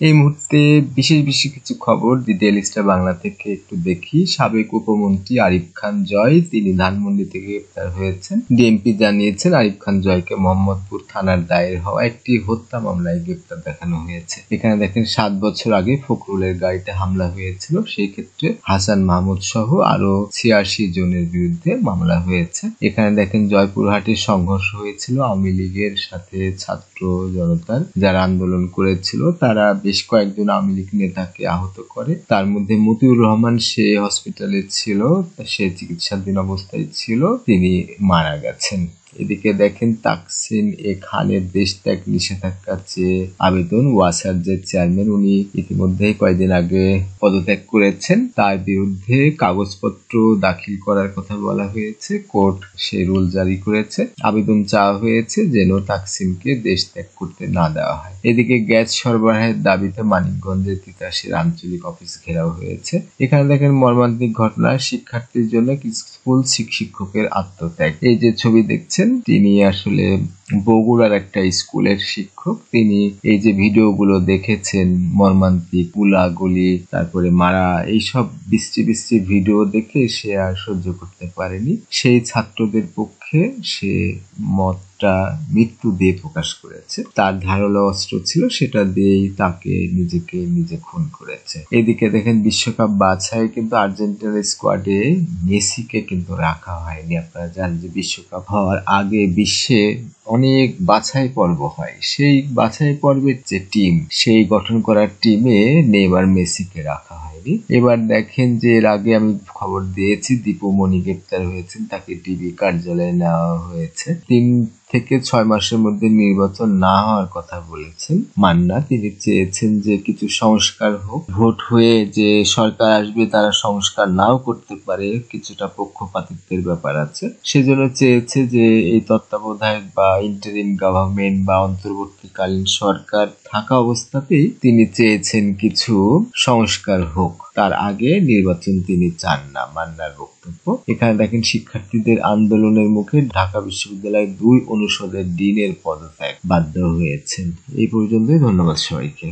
এই মুহূর্তে বিশেষ বিশেষ কিছু খবর দি ডেইলি স্টার বাংলা থেকে একটু দেখি। সাবেক উপমন্ত্রী আরিফ খান জয় তিনি ধানমন্ডি থেকে গ্রেপ্তার হয়েছেন। ডিএমপি জানিয়েছেন আরিফ খান জয়কে মোহাম্মদপুর থানার দায়ের হওয়া একটি হত্যা মামলায় গ্রেপ্তার দেখানো হয়েছে। এখানে দেখেন 7 বছর আগে ফখরুলের গাড়িতে হামলা হয়েছিল, সেই ক্ষেত্রে হাসান মাহমুদ সহ আরো 86 জনের বিরুদ্ধে মামলা হয়েছে। এখানে দেখেন জয়পুরহাটে সংঘর্ষ হয়েছিল আওয়ামী লীগের সাথে ছাত্র জনতার, যারা আন্দোলন করেছিল তারা বেশ কয়েকজন আওয়ামী লীগ নেতাকে আহত করে। তার মধ্যে মতিউর রহমান, সে হসপিটালে ছিল, সে চিকিৎসাধীন অবস্থায় ছিল, তিনি মারা গেছেন। এদিকে দেখেন তাকসিন এ খানের দেশ ত্যাগ নিষেধাজ্ঞা চেয়ে আবেদন, ওয়াসার যে চেয়ারম্যান উনি ইতিমধ্যে কয়েকদিন আগে পদত্যাগ করেছেন, তার বিরুদ্ধে কাগজপত্র দাখিল করার কথা বলা হয়েছে। কোর্ট সে রুল জারি করেছে। আবেদন চাওয়া হয়েছে যেন তাকসিনকে দেশ ত্যাগ করতে না দেওয়া হয়। এদিকে গ্যাস সরবরাহের দাবিতে মানিকগঞ্জের তিতাসের আঞ্চলিক অফিস ঘেরাও হয়েছে। এখানে দেখেন মর্মান্তিক ঘটনা, শিক্ষার্থীর জন্য স্কুল শিক্ষকের আত্মত্যাগ। এই যে ছবি দেখছেন, তিনি আসলে বগুড়ার একটা স্কুলের শিক্ষক। তিনি এই যে ভিডিওগুলো দেখেছেন, মর্মান্তিক গুলাগুলি, তারপরে মারা, এইসব বিশ্রী বিশ্রী ভিডিও দেখে সে আর সহ্য করতে পারেনি। সেই ছাত্রদের পক্ষে সে মতটা মৃত্যু দিয়ে প্রকাশ করেছে। তার ধারালো অস্ত্র ছিল, সেটা দিয়েই তাকে নিজে খুন করেছে। এদিকে দেখেন বিশ্বকাপ বাছাই কিন্তু আর্জেন্টিনার স্কোয়াডে মেসিকে কিন্তু রাখা হয়নি। আপনারা জানেন যে বিশ্বকাপ হওয়ার আগে বিশ্বে অনেক বাছাই পর্ব হয়, সেই বাছাই পর্বের যে টিম, সেই গঠন করা টিমে নেইমার মেসিকে রাখা হয়নি। এবার দেখেন যে এর আগে আমি খবর দিয়েছি দীপু মনি গ্রেপ্তার হয়েছেন, তাকে ডিবি কার্যালয়ে নেওয়া হয়েছে। 3 থেকে 6 মাসের মধ্যে নির্বাচন না হওয়ার কথা বলেছেন মান্না। তিনি চেয়েছেন যে কিছু সংস্কার হোক, ভোট হয়ে যে সরকার আসবে তারা সংস্কার নাও করতে পারে, কিছুটা পক্ষপাতিত্বের ব্যাপার আছে। সেজন্য চেয়েছে যে এই তত্ত্বাবধায়ক বা ইন্টারিম গভর্নমেন্ট বা অন্তর্বর্তীকালীন সরকার থাকা অবস্থাতেই তিনি চেয়েছেন কিছু সংস্কার হোক, তার আগে নির্বাচন তিনি চান না, মান্নার বক্তব্য। এখানে দেখেন শিক্ষার্থীদের আন্দোলনের মুখে ঢাকা বিশ্ববিদ্যালয়ের 2 অনুষদের ডিনের পদত্যাগ বাধ্য হয়েছেন। এই পর্যন্তই, ধন্যবাদ সবাইকে।